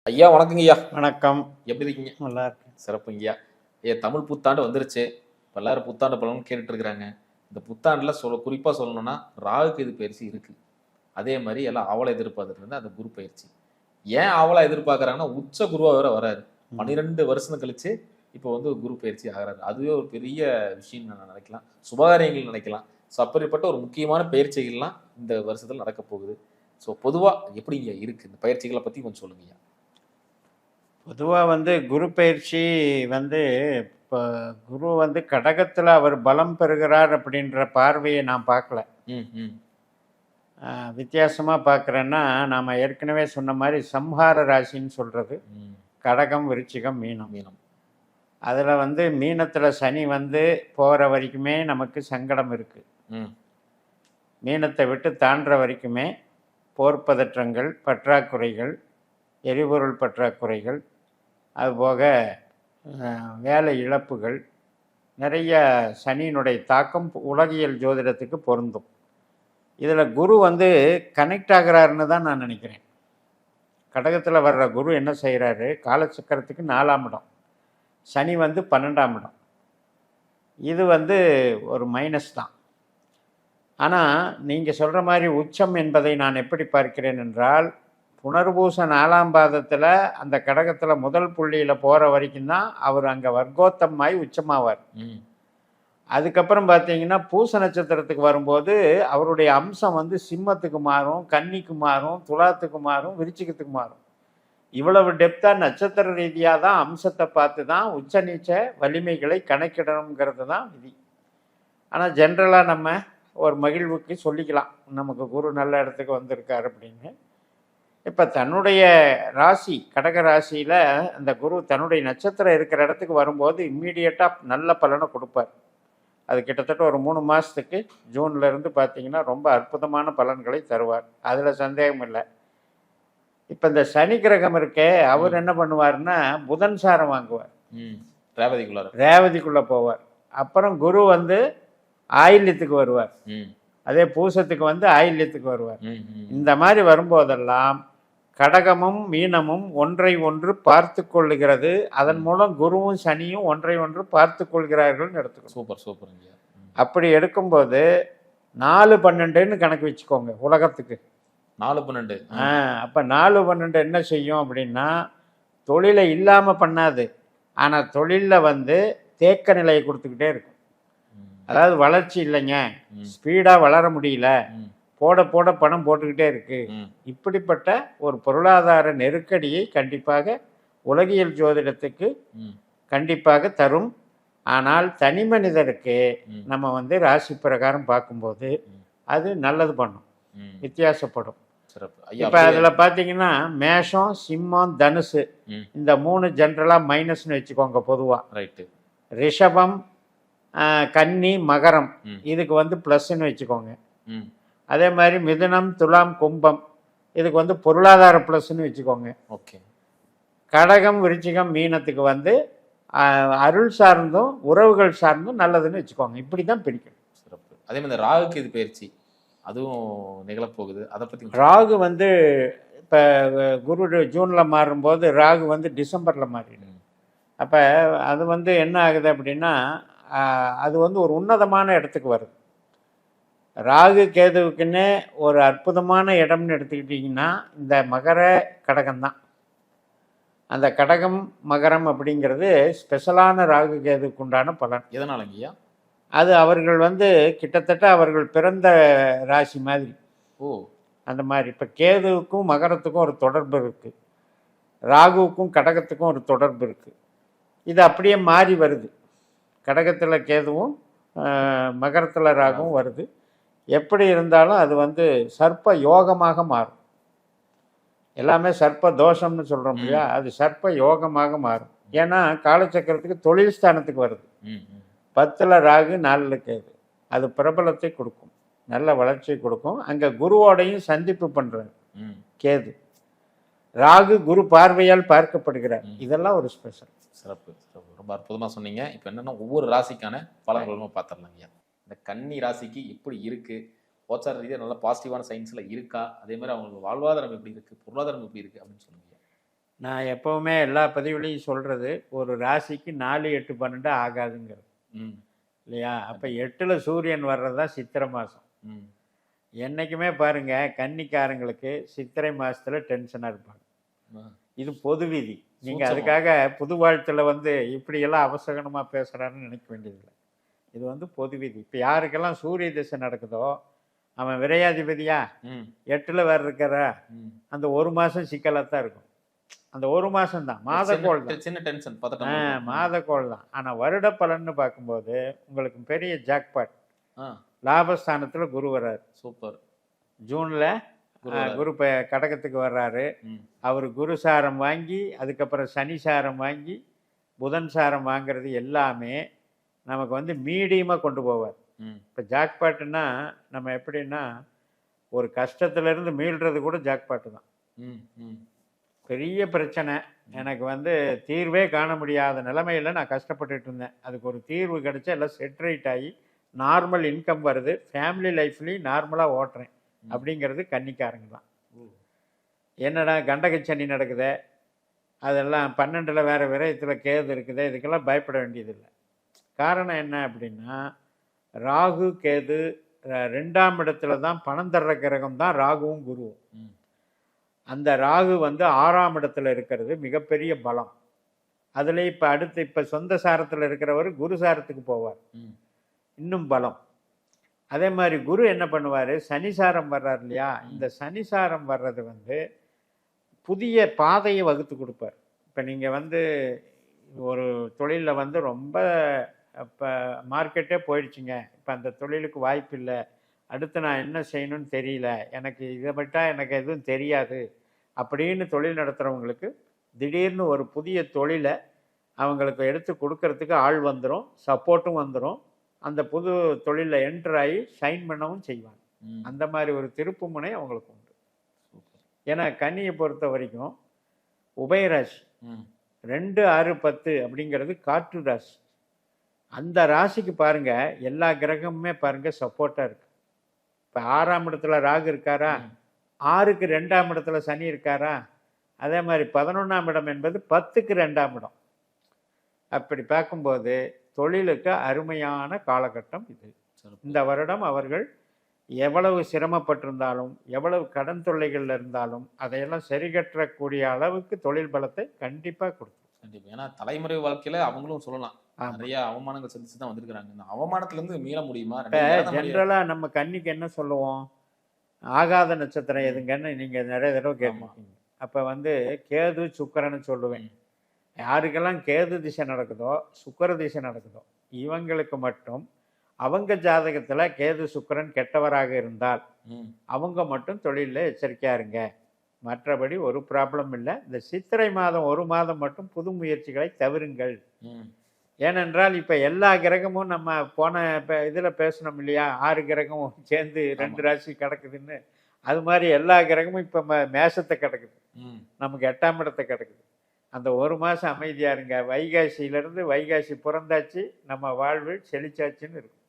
ஐயா வணக்கங்க ஐயா. வணக்கம். எப்படி இருக்கீங்க? நல்லா இருக்கேன். சிறப்புங்கய்யா. தமிழ் புத்தாண்டு வந்துருச்சு. இப்ப எல்லாரும் புத்தாண்டு பலன் கேட்டுட்டு இருக்கிறாங்க. இந்த புத்தாண்டுல குறிப்பா சொல்லணும்னா, ராகு கேது பயிற்சி இருக்கு. அதே மாரி எல்லாம் ஆவலா எதிர்பார்த்துட்டு அந்த குரு பயிற்சி. ஏன் ஆவலா எதிர்பார்க்குறாங்கன்னா, உச்ச குருவா வேற வராரு. 12 வருஷம் கழிச்சு இப்போ குரு பயிற்சி ஆகுறாரு. அதுவே ஒரு பெரிய விஷயம்னு நான் நினைக்கலாம். சுபகாரியங்கள் நினைக்கலாம். அப்படிப்பட்ட ஒரு முக்கியமான பயிற்சிகள்லாம் இந்த வருஷத்துல நடக்க போகுது. பொதுவா எப்படிங்க இருக்கு? இந்த பயிற்சிகள பத்தி கொஞ்சம் சொல்லுங்கய்யா. பொதுவா குரு பயிற்சி வந்து இப்போ குரு கடகத்துல அவர் பலம் பெறுகிறார் அப்படின்ற பார்வையை நான் பார்க்கல. ம், ம். வித்தியாசமா பார்க்குறேன்னா, நாம ஏற்கனவே சொன்ன மாதிரி சம்ஹார ராசின்னு சொல்றது. கடகம், விருச்சிகம், மீனம். மீனம். அதில் மீனத்தில் சனி போகிற வரைக்குமே நமக்கு சங்கடம் இருக்கு. மீனத்தை விட்டு தாண்டுற வரைக்குமே போர்ப்பதற்றங்கள், பற்றாக்குறைகள், எரிபொருள் பற்றாக்குறைகள், அதுபோக வேலை இழப்புகள், நிறைய சனியினுடைய தாக்கம் உலகியல் ஜோதிடத்துக்கு பொருந்தும். இதில் குரு கனெக்ட் ஆகிறாருன்னு தான் நான் நினைக்கிறேன். கடகத்தில் வர்ற குரு என்ன செய்கிறாரு, காலச்சக்கரத்துக்கு 4ஆம் இடம், சனி 12ஆம் இடம். இது ஒரு மைனஸ் தான். ஆனால் நீங்கள் சொல்கிற மாதிரி உச்சம் என்பதை நான் எப்படி பார்க்கிறேன் என்றால், புனர்பூச 4ஆம் பாதத்தில் அந்த கடகத்தில் முதல் புள்ளியில் போகிற வரைக்கும் தான் அவர் அங்கே வர்க்கோத்தமாய் உச்சமாவார். அதுக்கப்புறம் பார்த்தீங்கன்னா பூச நட்சத்திரத்துக்கு வரும்போது அவருடைய அம்சம் சிம்மத்துக்கு மாறும், கன்னிக்கு மாறும், துலாத்துக்கு மாறும், விருச்சிகத்துக்கு மாறும். இவ்வளவு டெப்த்தாக நட்சத்திர ரீதியாக தான் அம்சத்தை பார்த்து தான் உச்ச நீச்ச வலிமைகளை கணக்கிடணுங்கிறது தான் விதி. ஆனால் ஜென்ரலாக நம்ம ஒரு மகிழ்வுக்கு சொல்லிக்கலாம், நமக்கு குரு நல்ல இடத்துக்கு வந்திருக்கார் அப்படின்னு. இப்போ தன்னுடைய ராசி கடக ராசியில் அந்த குரு தன்னுடைய நட்சத்திரம் இருக்கிற இடத்துக்கு வரும்போது இம்மீடியட்டாக நல்ல பலனை கொடுப்பார். அது கிட்டத்தட்ட ஒரு 3 மாதத்துக்கு ஜூன்லேருந்து பார்த்தீங்கன்னா ரொம்ப அற்புதமான பலன்களை தருவார். அதில் சந்தேகம் இல்லை. இப்போ இந்த சனி கிரகம் இருக்கே, அவர் என்ன பண்ணுவார்னா புதன் சாரம் வாங்குவார், ரேவதிக்குள்ளே போவார். அப்புறம் குரு ஆயில்யத்துக்கு வருவார், அதே பூசத்துக்கு ஆயில்யத்துக்கு வருவார். இந்த மாதிரி வரும்போதெல்லாம் கடகமும் மீனமும் ஒன்றை ஒன்று பார்த்து கொள்ளுகிறது. அதன் மூலம் குருவும் சனியும் ஒன்றை ஒன்று பார்த்து கொள்கிறார்கள் எடுத்துக்கணும். Super super. அப்படி எடுக்கும்போது 4-12ன்னு கணக்கு வச்சுக்கோங்க உலகத்துக்கு. 4-12. அப்போ 4-12 என்ன செய்யும் அப்படின்னா, தொழிலை இல்லாமல் பண்ணாது, ஆனால் தொழிலில் தேக்க நிலையை கொடுத்துக்கிட்டே இருக்கும். அதாவது வளர்ச்சி இல்லைங்க, ஸ்பீடாக வளர முடியல, போட போட பணம் போட்டுக்கிட்டே இருக்கு. இப்படிப்பட்ட ஒரு பொருளாதார நெருக்கடியை கண்டிப்பாக உலகியல் ஜோதிடத்துக்கு கண்டிப்பாக தரும். ஆனால் தனி மனிதருக்கு நம்ம ராசி பிரகாரம் பார்க்கும்போது அது நல்லது பண்ணும், வித்தியாசப்படும். இப்போ அதில் பார்த்தீங்கன்னா மேஷம், சிம்மம், தனுசு இந்த 3 ஜென்ரலாக மைனஸ்னு வச்சுக்கோங்க பொதுவாக. ரைட்டு. ரிஷபம், கன்னி, மகரம் இதுக்கு ப்ளஸ்ன்னு வச்சுக்கோங்க. அதே மாதிரி மிதுனம், துலாம், கும்பம் இதுக்கு பொருளாதார ப்ளஸ்ன்னு வச்சுக்கோங்க. ஓகே. கடகம், விருச்சிகம், மீனத்துக்கு அருள் சார்ந்தும் உறவுகள் சார்ந்தும் நல்லதுன்னு வச்சுக்கோங்க. இப்படி தான் பிரிக்கணும். சிறப்பு. அதே மாதிரி ராகுக்கு இது பயிற்சி அதுவும் நிகழப்போகுது, அதை பற்றி. ராகு இப்போ குரு ஜூனில் மாறும்போது ராகு டிசம்பரில் மாறிடும். அப்போ அது என்ன ஆகுது அப்படின்னா, அது ஒரு உன்னதமான இடத்துக்கு வருது. ராகு கேதுவுக்குன்னே ஒரு அற்புதமான இடம்னு எடுத்துக்கிட்டிங்கன்னா இந்த மகர கடகம்தான். அந்த கடகம் மகரம் அப்படிங்கிறது ஸ்பெஷலான ராகு கேதுவுக்கு உண்டான பலன். எதனாலங்கய்யா? அது அவர்கள் கிட்டத்தட்ட அவர்கள் பிறந்த ராசி மாதிரி. அந்த மாதிரி இப்போ கேதுவுக்கும் மகரத்துக்கும் ஒரு தொடர்பு இருக்குது, ராகுவுக்கும் கடகத்துக்கும் ஒரு தொடர்பு இருக்குது. இது அப்படியே மாறி வருது. கடகத்தில் கேதுவும் மகரத்தில் ராகுவும் வருது. எப்படி இருந்தாலும் அது சர்ப்ப யோகமாக மாறும். எல்லாமே சர்ப்ப தோஷம்னு சொல்கிறோம் இல்லையா, அது சர்ப்ப யோகமாக மாறும். ஏன்னா காலச்சக்கரத்துக்கு தொழில் ஸ்தானத்துக்கு வருது. 10ல் ராகு, 4ல் கேது. அது பிரபலத்தை கொடுக்கும், நல்ல வளர்ச்சியை கொடுக்கும். அங்கே குருவோடையும் சந்திப்பு பண்ணுறாரு கேது. ராகு குரு பார்வையால் பார்க்கப்படுகிறார். இதெல்லாம் ஒரு ஸ்பெஷல். சிறப்பு சிறப்பு, ரொம்ப அற்புதமாக சொன்னீங்க. இப்போ என்னென்னா ஒவ்வொரு ராசிக்கான பலன்களும் பார்த்துடலாங்க. இந்த கன்னி ராசிக்கு எப்படி இருக்கு, கோச்சார ரீதியாக நல்ல பாசிட்டிவான சயின்ஸில் இருக்கா, அதே மாதிரி அவங்களுக்கு வாழ்வாதாரம் எப்படி இருக்கு, பொருளாதாரம் எப்படி இருக்கு அப்படின்னு சொல்லுங்க. நான் எப்பவுமே எல்லா பதிவுலையும் சொல்றது, ஒரு ராசிக்கு 4, 8, 12 ஆகாதுங்கிறது. ம். இல்லையா? அப்ப 8ல சூரியன் வர்றது தான் சித்திரை மாசம். ம். என்னைக்குமே பாருங்க, கன்னிக்காரங்களுக்கு சித்திரை மாசத்துல டென்ஷனா இருப்பாங்க. ஆ. இது பொது விதி. நீங்க சூட்சமம். அதுக்காக புது வாழ்த்துல வந்து இப்படியெல்லாம் அபசகுனமா பேசுறான்னு நினைக்க வேண்டியதில்ல. இது வந்து பொது விதி. இப்ப யாருக்கெல்லாம் சூரிய திசை நடக்குதோ, அவன் விரையாதிபதியா ம். 8ல வேற இருக்கிறா, ம். அந்த 1 மாசம் சிக்கலா தான் இருக்கும். அந்த 1 மாசம் தான். மாதக்கோள் தான். சின்ன டென்ஷன் பதட்டம் இருக்கும். மாதக்கோள் தான். ஆனா வருட பலன்னு பார்க்கும்போது, உங்களுக்கு பெரிய ஜாக்பாட். ஆ. லாபஸ்தானத்துல குரு வர்றாரு. சூப்பர். ஜூன்ல குரு வராரு. குரு கடகத்துக்கு வர்றாரு. ம். அவர் குரு சாரம் வாங்கி, அதுக்கப்புறம் சனி சாரம் வாங்கி, புதன் சாரம் வாங்குறது எல்லாமே நமக்கு வந்து மீடியமா கொண்டு போவார். ம். இப்போ ஜாக்பாட்டுன்னா நம்ம எப்படின்னா, ஒரு கஷ்டத்திலிருந்து மீள்றது கூட ஜாக்பாட்டு தான். ம். ம். பெரிய பிரச்சனை. எனக்கு வந்து தீர்வே காண முடியாத நிலைமையில நான் கஷ்டப்பட்டுட்டு இருந்தேன். அதுக்கு ஒரு தீர்வு கிடைச்சா எல்லாம் செட் ரைட் ஆகி, நார்மல் இன்கம் வருது. ஃபேமிலி லைஃப்லையும் நார்மலாக ஓட்டுறேன். அப்படிங்கிறது கன்னிக்காரங்க தான். என்னடா கண்டகச்சனி நடக்குதே, அதெல்லாம் 12ல் வேறு விரயத்தில் கேது இருக்குதே, இதுக்கெல்லாம் பயப்பட வேண்டியதில்லை. காரணம் என்ன அப்படின்னா, ராகு கேது 2ஆம் இடத்துல தான் பணம் தர்ற கிரகம் தான் ராகுவும் குருவும். ம். அந்த ராகு வந்து 6ஆம் இடத்துல இருக்கிறது மிகப்பெரிய பலம். அதில் இப்போ அடுத்து இப்போ சொந்த சாரத்தில் இருக்கிறவர் குரு சாரத்துக்கு போவார், ம். இன்னும் பலம். அதே மாதிரி குரு என்ன பண்ணுவார், சனிசாரம் வர்றார் இல்லையா, இந்த சனிசாரம் வர்றது வந்து புதிய பாதையை வகுத்து கொடுப்பார். இப்போ நீங்கள் வந்து ஒரு தொழிலில் வந்து ரொம்ப இப்போ மார்க்கெட்டே போயிடுச்சுங்க, இப்போ அந்த தொழிலுக்கு வாய்ப்பு இல்லை, அடுத்து நான் என்ன செய்யணும்னு தெரியல, எனக்கு இதை விட்டால் எனக்கு எதுவும் தெரியாது அப்படின்னு தொழில் நடத்துகிறவங்களுக்கு திடீர்னு ஒரு புதிய தொழிலை அவங்களுக்கு எடுத்து கொடுக்கறதுக்கு ஆள் வந்துடும், சப்போர்ட்டும் வந்துடும். அந்த புது தொழிலில் என்டர் ஆகி ஷைன் பண்ணவும் செய்வாங்க. ம். அந்த மாதிரி ஒரு திருப்பு முனை அவங்களுக்கு உண்டு. ஏன்னா கன்னியை பொறுத்த வரைக்கும் உபயராசி ம். 2, 6, 10 அப்படிங்கிறது காற்று ராசி. அந்த ராசிக்கு பாருங்க எல்லா கிரகமுமே பாருங்க சப்போர்ட்டா இருக்கு. இப்போ 6ஆம் இடத்துல ராகு இருக்காரா, 6க்கு 2ஆம் இடத்துல சனி இருக்காரா, அதே மாதிரி 11ஆம் இடம் என்பது 10க்கு 2ஆம் இடம். அப்படி பார்க்கும்போது தொழிலுக்கு அருமையான காலகட்டம் இது. இந்த வருடம் அவர்கள் எவ்வளவு சிரமப்பட்டிருந்தாலும், எவ்வளவு கடன் தொல்லைகள் இருந்தாலும் அதையெல்லாம் சரிகட்டக்கூடிய அளவுக்கு தொழில் பலத்தை கண்டிப்பாக கொடுக்கும். கண்டிப்பா. ஏன்னா தலைமுறை வாழ்க்கையில அவங்களும் சொல்லலாம், ஆமா. நிறைய அவமானங்கள் சந்திச்சு தான் வந்திருக்கிறாங்க. இந்த அவமானத்துல இருந்து மீள முடியுமா? இப்போ இழந்த முடியாது. ஜென்ரலாக நம்ம கன்னிக்கு என்ன சொல்லுவோம், ஆகாத நட்சத்திரம் எதுங்கன்னு நீங்கள் நிறைய தடவை கேட்டிருக்கீங்க. அப்போ வந்து கேது சுக்கிரன்னு சொல்லுவேன். யாருக்கெல்லாம் கேது திசை நடக்குதோ, சுக்கிர திசை நடக்குதோ, இவங்களுக்கு மட்டும் அவங்க ஜாதகத்தில் கேது சுக்கிரன் கெட்டவராக இருந்தால் ம். அவங்க மட்டும் தொழிலில் எச்சரிக்கையா இருங்க. மற்றபடி ஒரு ப்ராப்ளம் இல்லை. இந்த சித்திரை மாதம் 1 மாதம் மட்டும் புது முயற்சிகளை தவிருங்கள். ம். ஏனென்றால் இப்போ எல்லா கிரகமும் நம்ம போன இப்போ இதில் பேசணும் இல்லையா, 6 கிரகமும் சேர்ந்து 2 ராசி கிடக்குதுன்னு. அது மாதிரி எல்லா கிரகமும் இப்போ மேஷத்தை கிடக்குது, ம். நமக்கு 8ஆம் இடத்தை கிடக்குது. அந்த 1 மாதம் அமைதியா இருங்க. வைகாசியிலிருந்து வைகாசி பிறந்தாச்சு, நம்ம வாழ்வு செழிச்சாச்சுன்னு இருக்கும்,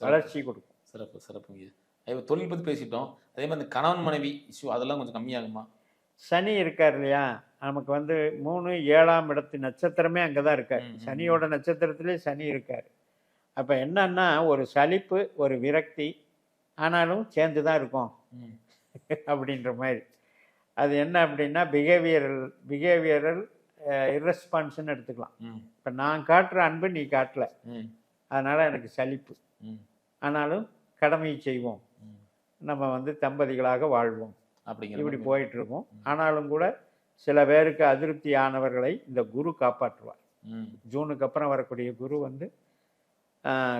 வளர்ச்சி கொடுக்கும். சிறப்பு சிறப்புங்க. இப்போ தொழில் பத்தி பேசிட்டோம். அதே மாதிரி இந்த கணவன் மனைவி இஷ்யூ அதெல்லாம் கொஞ்சம் கம்மியாகுமா? சனி இருக்கார் இல்லையா, நமக்கு வந்து 3, 7ஆம் இடத்து நட்சத்திரமே அங்கே தான் இருக்கார். சனியோட நட்சத்திரத்திலே சனி இருக்கார். அப்போ என்னன்னா ஒரு சலிப்பு, ஒரு விரக்தி, ஆனாலும் சேர்ந்து தான் இருக்கும் ம். அப்படின்ற மாதிரி. அது என்ன அப்படின்னா பிஹேவியரல் இர்ரெஸ்பான்ஸ்ன்னு எடுத்துக்கலாம். ம். இப்போ நான் காட்டுற அன்பு நீ காட்டல, ம். அதனால் எனக்கு சலிப்பு, ம். ஆனாலும் கடமையை செய்வோம், ம். நம்ம வந்து தம்பதிகளாக வாழ்வோம், அப்படிங்கிற இப்படி மாதிரி. போயிட்டு இருக்கோம். ஆனாலும் கூட சில பேருக்கு அதிருப்தியானவர்களை இந்த குரு காப்பாற்றுவார். ம். ஜூனுக்கு அப்புறம் வரக்கூடிய குரு வந்து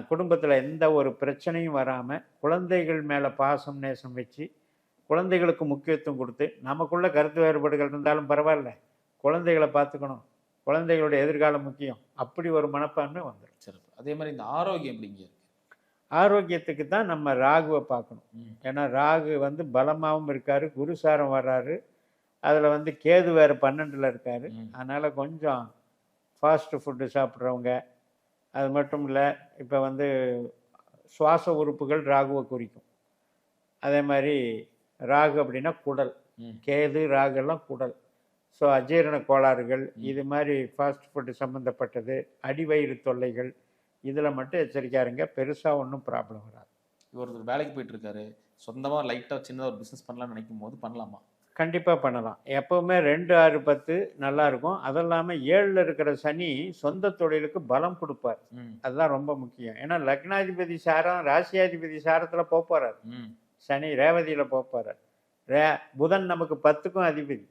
குடும்பத்தில் எந்த ஒரு பிரச்சனையும் வராமல் குழந்தைகள் மேலே பாசம் நேசம் வச்சு குழந்தைகளுக்கு முக்கியத்துவம் கொடுத்து, நமக்குள்ள கருத்து வேறுபாடுகள் இருந்தாலும் பரவாயில்ல, குழந்தைகளை பார்த்துக்கணும், குழந்தைகளோட எதிர்காலம் முக்கியம், அப்படி ஒரு மனப்பான்மை வந்துடும். சிறப்பு. அதே மாதிரி இந்த ஆரோக்கியம் எப்படிங்க இருக்கு? ஆரோக்கியத்துக்கு தான் நம்ம ராகுவை பார்க்கணும். ம். ஏன்னா ராகு வந்து பலமாகவும் இருக்கார், குருசாரம் வர்றாரு, அதில் வந்து கேது வேறு 12ல் இருக்கார். ம். அதனால் கொஞ்சம் ஃபாஸ்ட் ஃபுட்டு சாப்பிட்றவங்க, அது மட்டும் இல்லை, இப்போ வந்து சுவாச உறுப்புகள் ராகுவை குறிக்கும். அதே மாதிரி ராகு அப்படின்னா குடல், ம். கேது ராகுலாம் குடல். ஸோ அஜீரண கோளாறுகள், இது மாதிரி ஃபாஸ்ட் ஃபுட்டு சம்மந்தப்பட்டது, அடிவயிறு தொல்லைகள், இதில் மட்டும் எச்சரிக்கையா இருங்க. பெருசாக ஒன்றும் ப்ராப்ளம் வராது. ஒருத்தர் வேலைக்கு போயிட்டு இருக்காரு, சொந்தமா லைட்டா சின்னதா ஒரு பிசினஸ் பண்ணலாம்னு நினைக்கும் போது பண்ணலாமா? கண்டிப்பாக பண்ணலாம். எப்போவுமே 2, 6, 10 நல்லா இருக்கும். அது இல்லாமல் 7ல் இருக்கிற சனி சொந்த தொழிலுக்கு பலம் கொடுப்பார். ம் அதுதான் ரொம்ப முக்கியம். ஏன்னா லக்னாதிபதி சாரம் ராசியாதிபதி சாரத்தில் போகிறார். ம் சனி ரேவதியில் போகிறார். புதன் நமக்கு 10க்கும் அதிபதி.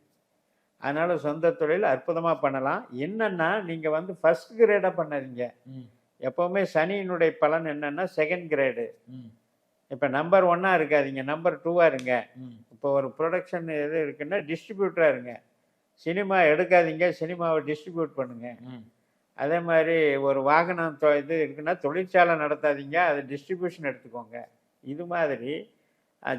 அதனால சொந்த தொழில் அற்புதமாக பண்ணலாம். என்னன்னா நீங்கள் வந்து ஃபர்ஸ்ட் கிரேடாக பண்ணாதீங்க. ம் எப்போவுமே சனியினுடைய பலன் என்னன்னா செகண்ட் கிரேடு. ம் இப்போ நம்பர் 1 இருக்காதீங்க, நம்பர் 2 இருங்க. ம் இப்போ ஒரு ப்ரொடக்ஷன் எது இருக்குன்னா டிஸ்ட்ரிபியூட்டராக இருங்க. சினிமா எடுக்காதீங்க, சினிமாவை டிஸ்ட்ரிபியூட் பண்ணுங்க. ம் அதே மாதிரி ஒரு வாகனம் இது இருக்குன்னா தொழிற்சாலை நடத்தாதீங்க, அது டிஸ்ட்ரிபியூஷன் எடுத்துக்கோங்க. இது மாதிரி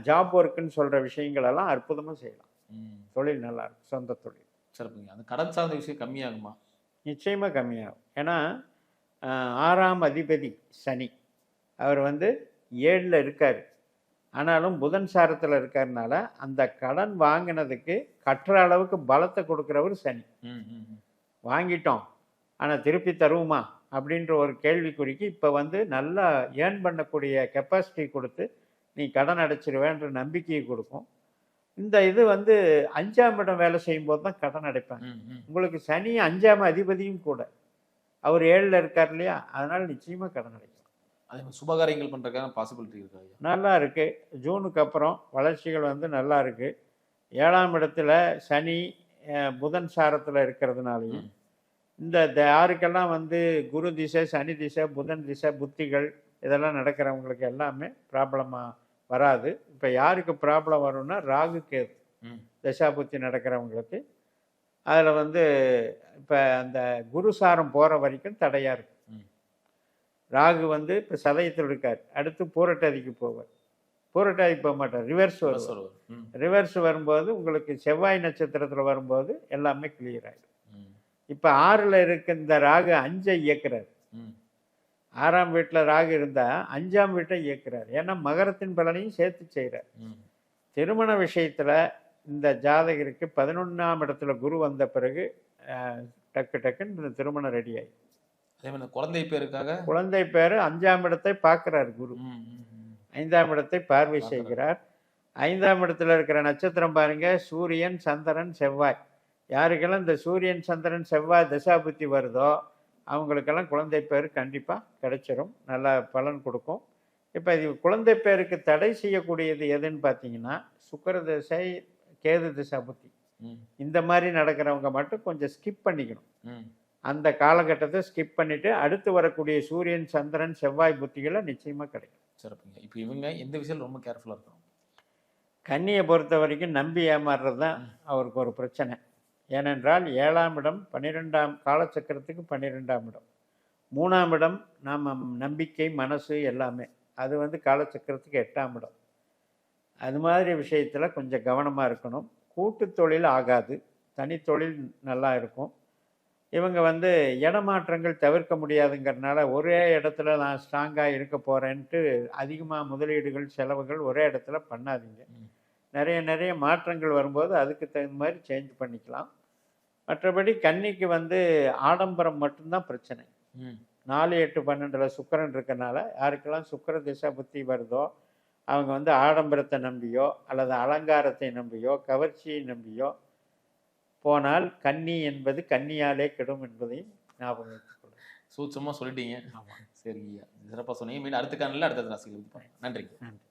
ஜாப் ஒர்க்குன்னு சொல்கிற விஷயங்களெல்லாம் அற்புதமாக செய்யலாம். ம் தொழில் நல்லா இருக்கும், சொந்த தொழில். சிறப்புங்க. அந்த கடன் சார்ந்த விஷயம் கம்மியாகுமா? நிச்சயமாக கம்மியாகும். ஏன்னா 6ஆம் அதிபதி சனி, அவர் வந்து 7ல் இருக்கார். ஆனாலும் புதன் சாரத்தில் இருக்காருனால அந்த கடன் வாங்கினதுக்கு கட்டுற அளவுக்கு பலத்தை கொடுக்குறவர் சனி. ம் ம் ம் வாங்கிட்டோம் ஆனால் திருப்பி தருவோமா அப்படின்ற ஒரு கேள்விக்குறிக்கு இப்போ வந்து நல்லா ஏர்ன் பண்ணக்கூடிய கெப்பாசிட்டி கொடுத்து நீ கடன் அடைச்சிருவேன்ற நம்பிக்கையை கொடுக்கும். இந்த இது வந்து 5ஆம் இடம் வேலை செய்யும்போது தான் கடன் அடைப்பாங்க. ம் ம் உங்களுக்கு சனி 5ஆம் அதிபதியும் கூட, அவர் 7ல் இருக்கார் இல்லையா, அதனால் நிச்சயமாக கடன் அடைக்கும். அதே மாதிரி சுபகாரியங்கள் பண்றதுக்கான பாசிபிலிட்டி இருக்கா ஐயா? நல்லா இருக்குது. ஜூனுக்கு அப்புறம் வளர்ச்சிகள் வந்து நல்லா இருக்குது. 7ஆம் இடத்துல சனி புதன் சாரத்தில் இருக்கிறதுனாலையும் இந்த யாருக்கெல்லாம் வந்து குரு திசை, சனி திசை, புதன் திசை, புத்திகள் இதெல்லாம் நடக்கிறவங்களுக்கு எல்லாமே ப்ராப்ளமாக வராது. இப்போ யாருக்கு ப்ராப்ளம் வரும்னா ராகு கேது ம் தசாபுத்தி நடக்கிறவங்களுக்கு. அதில் வந்து இப்போ அந்த குரு சாரம் போகிற வரைக்கும் தடையாக இருக்கும். ம் ராகு வந்து இப்போ சதயத்தில் இருக்கார், அடுத்து பூரட்டாதிக்கு போவார். பூரட்டாதிக்கு போக மாட்டார், ரிவர்ஸ் வருவார். சொல்லுவார். ம் ரிவர்ஸ் வரும்போது உங்களுக்கு செவ்வாய் நட்சத்திரத்தில் வரும்போது எல்லாமே கிளியர் ஆகிடும். ம் இப்போ 6ல் இருக்க இந்த ராகு 5ஐ இயக்குறார். ம் 6ஆம் வீட்டில் ராகு இருந்தால் 5ஆம் வீட்டை இயக்குறார். ஏன்னா மகரத்தின் பலனையும் சேர்த்து செய்கிறார். ம் திருமண விஷயத்தில் இந்த ஜாதகருக்கு 11ஆம் இடத்துல குரு வந்த பிறகு டக்கு டக்குன்னு இந்த திருமணம் ரெடி ஆகி, அதே மாதிரி குழந்தை பேருக்காக குழந்தை பேர் 5ஆம் இடத்தை பார்க்குறார் குரு. ம் ம் ம் 5ஆம் இடத்தை பார்வை பார்க்கறார். செய்கிறார். 5ஆம் இடத்துல இருக்கிற நட்சத்திரம் பாருங்க, சூரியன், சந்திரன், செவ்வாய். யாருக்கெல்லாம் இந்த சூரியன், சந்திரன், செவ்வாய் தசாபுத்தி வருதோ அவங்களுக்கெல்லாம் குழந்தை பேர் கண்டிப்பாக கிடைச்சிரும், நல்ல பலன் கொடுக்கும். இப்போ இது குழந்தை பேருக்கு தடை செய்யக்கூடியது எதுன்னு பார்த்தீங்கன்னா சுக்கிர திசை, கேது தசாபுத்தி. ம் இந்த மாதிரி நடக்கிறவங்க மட்டும் கொஞ்சம் ஸ்கிப் பண்ணிக்கணும். ம் அந்த காலகட்டத்தை ஸ்கிப் பண்ணிவிட்டு அடுத்து வரக்கூடிய சூரியன், சந்திரன், செவ்வாய் புத்திகளை நிச்சயமாக கிடைக்கும். சிறப்புங்க. இப்போ இவங்க எந்த விஷயம் ரொம்ப கேர்ஃபுல்லாக இருக்கணும்? கன்னியை பொறுத்த வரைக்கும் நம்பி ஏமாறுறது தான் அவருக்கு ஒரு பிரச்சனை. ஏனென்றால் 7ஆம் இடம் 12ஆம் காலச்சக்கரத்துக்கு 12ஆம் இடம். 3ஆம் இடம் நம்ம நம்பிக்கை, மனசு எல்லாமே. அது வந்து காலச்சக்கரத்துக்கு 8ஆம் இடம். அது மாதிரி விஷயத்தில் கொஞ்சம் கவனமாக இருக்கணும். கூட்டு தொழில் ஆகாது, தனி தொழில் நல்லா இருக்கும். இவங்க வந்து இடமாற்றங்கள் தவிர்க்க முடியாதுங்கிறதுனால ஒரே இடத்துல நான் ஸ்ட்ராங்காக இருக்க போகிறேன்ட்டு அதிகமாக முதலீடுகள், செலவுகள் ஒரே இடத்துல பண்ணாதீங்க. நிறைய மாற்றங்கள் வரும்போது அதுக்கு தகுந்த மாதிரி சேஞ்ச் பண்ணிக்கலாம். மற்றபடி கன்னிக்கு வந்து ஆடம்பரம் மட்டும்தான் பிரச்சனை. ம் 4, 8, 12ல் சுக்கிரன் இருக்கனால யாருக்கெல்லாம் சுக்கிர திசை புத்தி வருதோ அவங்க வந்து ஆடம்பரத்தை நம்பியோ அல்லது அலங்காரத்தை நம்பியோ கவர்ச்சியை நம்பியோ போனால் கன்னி என்பது கன்னியாலே கெடும் என்பதையும் ஞாபகம் வைத்துக் கொள்ளுங்கள். சூட்சமாக சொல்லிட்டீங்க. ஆமாம், சரிங்க ஐயா, சிறப்பாக சொன்னீங்க. மீண்டும் அடுத்த காணொலியில் அடுத்த ராசிகளுக்கு போகிறேன். நன்றிங்க. நன்றி.